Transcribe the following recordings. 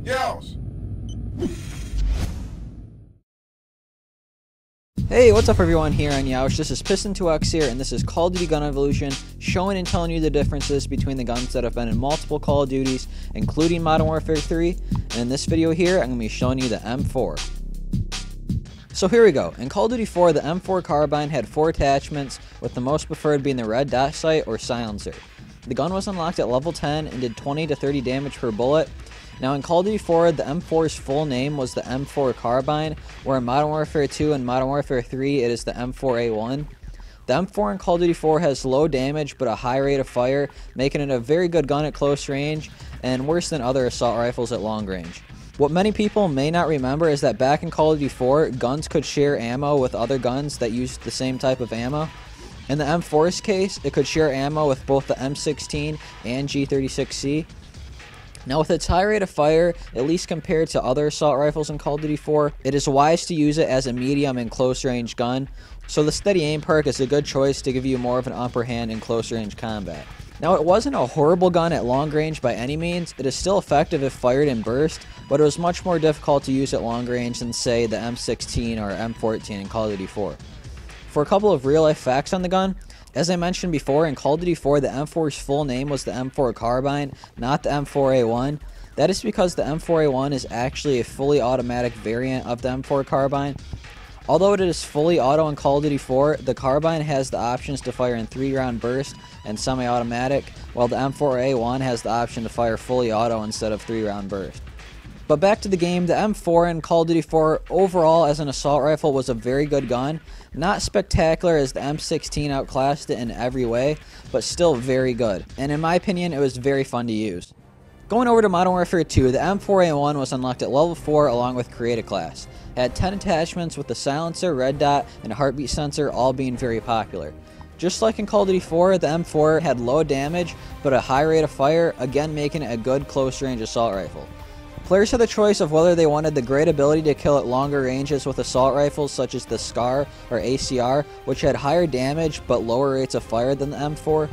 Yeousch! Hey, what's up everyone, here on Yeousch. This is Piston2x here, and this is Call of Duty Gun Evolution, showing and telling you the differences between the guns that have been in multiple Call of Duties, including Modern Warfare 3, and in this video here, I'm going to be showing you the M4. So here we go. In Call of Duty 4, the M4 carbine had 4 attachments, with the most preferred being the red dot sight or silencer. The gun was unlocked at level 10 and did 20 to 30 damage per bullet. Now in Call of Duty 4, the M4's full name was the M4 carbine, where in Modern Warfare 2 and Modern Warfare 3 it is the M4A1. The M4 in Call of Duty 4 has low damage but a high rate of fire, making it a very good gun at close range and worse than other assault rifles at long range. What many people may not remember is that back in Call of Duty 4, guns could share ammo with other guns that used the same type of ammo. In the M4's case, it could share ammo with both the M16 and G36C. Now with its high rate of fire, at least compared to other assault rifles in Call of Duty 4, it is wise to use it as a medium and close range gun, so the steady aim perk is a good choice to give you more of an upper hand in close range combat. Now it wasn't a horrible gun at long range by any means, it is still effective if fired in burst, but it was much more difficult to use at long range than say the M16 or M14 in Call of Duty 4. For a couple of real life facts on the gun, as I mentioned before, in Call of Duty 4, the M4's full name was the M4 carbine, not the M4A1. That is because the M4A1 is actually a fully automatic variant of the M4 carbine. Although it is fully auto in Call of Duty 4, the carbine has the options to fire in 3-round burst and semi-automatic, while the M4A1 has the option to fire fully auto instead of 3-round burst. But back to the game, the M4 in Call of Duty 4 overall as an assault rifle was a very good gun. Not spectacular as the M16 outclassed it in every way, but still very good. And in my opinion, it was very fun to use. Going over to Modern Warfare 2, the M4A1 was unlocked at level 4 along with Create a Class. It had 10 attachments with the silencer, red dot, and a heartbeat sensor all being very popular. Just like in Call of Duty 4, the M4 had low damage, but a high rate of fire, again making it a good close range assault rifle. Players had the choice of whether they wanted the great ability to kill at longer ranges with assault rifles such as the SCAR or ACR, which had higher damage but lower rates of fire than the M4,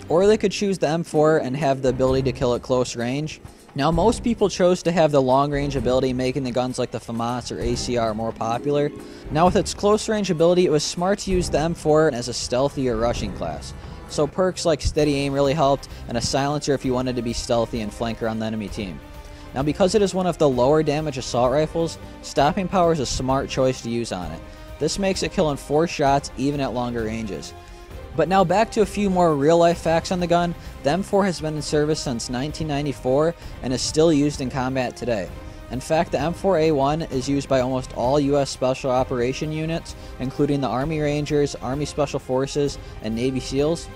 or they could choose the M4 and have the ability to kill at close range. Now most people chose to have the long range ability, making the guns like the FAMAS or ACR more popular. Now with its close range ability, it was smart to use the M4 as a stealthy or rushing class. So perks like steady aim really helped, and a silencer if you wanted to be stealthy and flank around the enemy team. Now because it is one of the lower damage assault rifles, stopping power is a smart choice to use on it. This makes it kill in 4 shots even at longer ranges. But now back to a few more real life facts on the gun. The M4 has been in service since 1994 and is still used in combat today. In fact, the M4A1 is used by almost all US Special Operation units, including the Army Rangers, Army Special Forces, and Navy SEALs.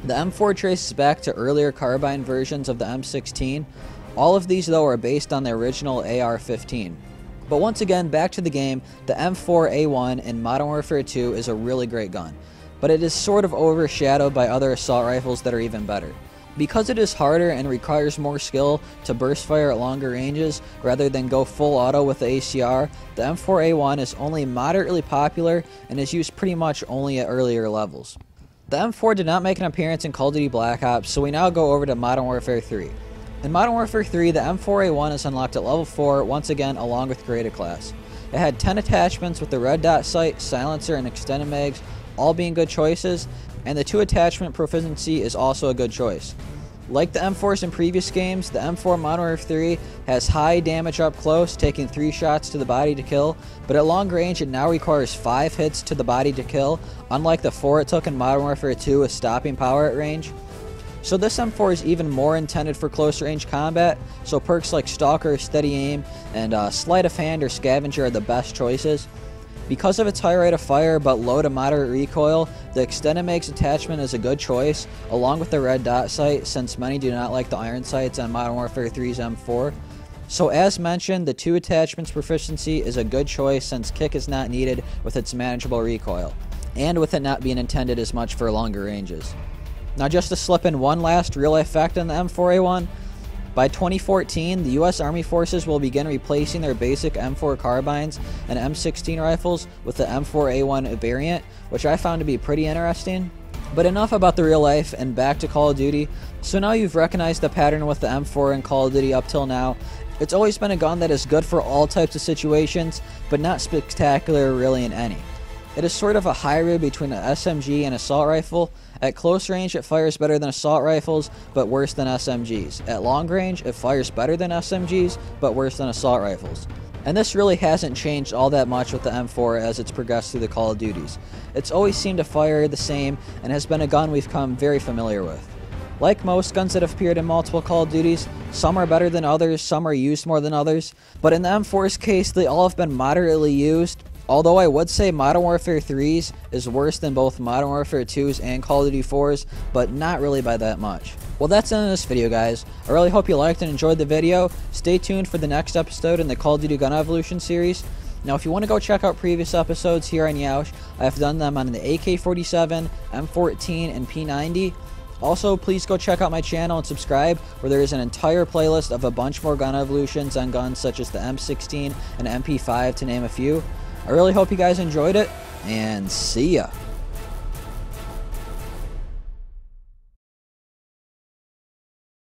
The M4 traces back to earlier carbine versions of the M16. All of these though are based on the original AR-15. But once again, back to the game, the M4A1 in Modern Warfare 2 is a really great gun, but it is sort of overshadowed by other assault rifles that are even better. Because it is harder and requires more skill to burst fire at longer ranges rather than go full auto with the ACR, the M4A1 is only moderately popular and is used pretty much only at earlier levels. The M4 did not make an appearance in Call of Duty Black Ops, so we now go over to Modern Warfare 3. In Modern Warfare 3, the M4A1 is unlocked at level 4, once again along with Create a Class. It had 10 attachments with the red dot sight, silencer, and extended mags, all being good choices, and the 2 attachment proficiency is also a good choice. Like the M4s in previous games, the M4 Modern Warfare 3 has high damage up close, taking 3 shots to the body to kill, but at long range it now requires 5 hits to the body to kill, unlike the 4 it took in Modern Warfare 2 with stopping power at range. So this M4 is even more intended for close range combat, so perks like Stalker, Steady Aim, and Sleight of Hand or Scavenger are the best choices. Because of its high rate of fire but low to moderate recoil, the Extended Mags attachment is a good choice, along with the red dot sight, since many do not like the iron sights on Modern Warfare 3's M4. So as mentioned, the 2 attachments proficiency is a good choice since kick is not needed with its manageable recoil, and with it not being intended as much for longer ranges. Now just to slip in one last real life fact on the M4A1, by 2014, the US Army Forces will begin replacing their basic M4 carbines and M16 rifles with the M4A1 variant, which I found to be pretty interesting. But enough about the real life and back to Call of Duty. So now you've recognized the pattern with the M4 in Call of Duty up till now. It's always been a gun that is good for all types of situations, but not spectacular really in any. It is sort of a hybrid between an SMG and assault rifle. At close range it fires better than assault rifles, but worse than SMGs. At long range it fires better than SMGs, but worse than assault rifles. And this really hasn't changed all that much with the M4 as it's progressed through the Call of Duties. It's always seemed to fire the same and has been a gun we've come very familiar with. Like most guns that have appeared in multiple Call of Duties, some are better than others, some are used more than others, but in the M4's case they all have been moderately used, although I would say Modern Warfare 3's is worse than both Modern Warfare 2's and Call of Duty 4's, but not really by that much. Well, that's the end of this video, guys. I really hope you liked and enjoyed the video. Stay tuned for the next episode in the Call of Duty Gun Evolution series. Now, if you want to go check out previous episodes here on Yeousch, I have done them on the AK-47, M14, and P90. Also, please go check out my channel and subscribe, where there is an entire playlist of a bunch more gun evolutions on guns such as the M16 and MP5, to name a few. I really hope you guys enjoyed it, and see ya!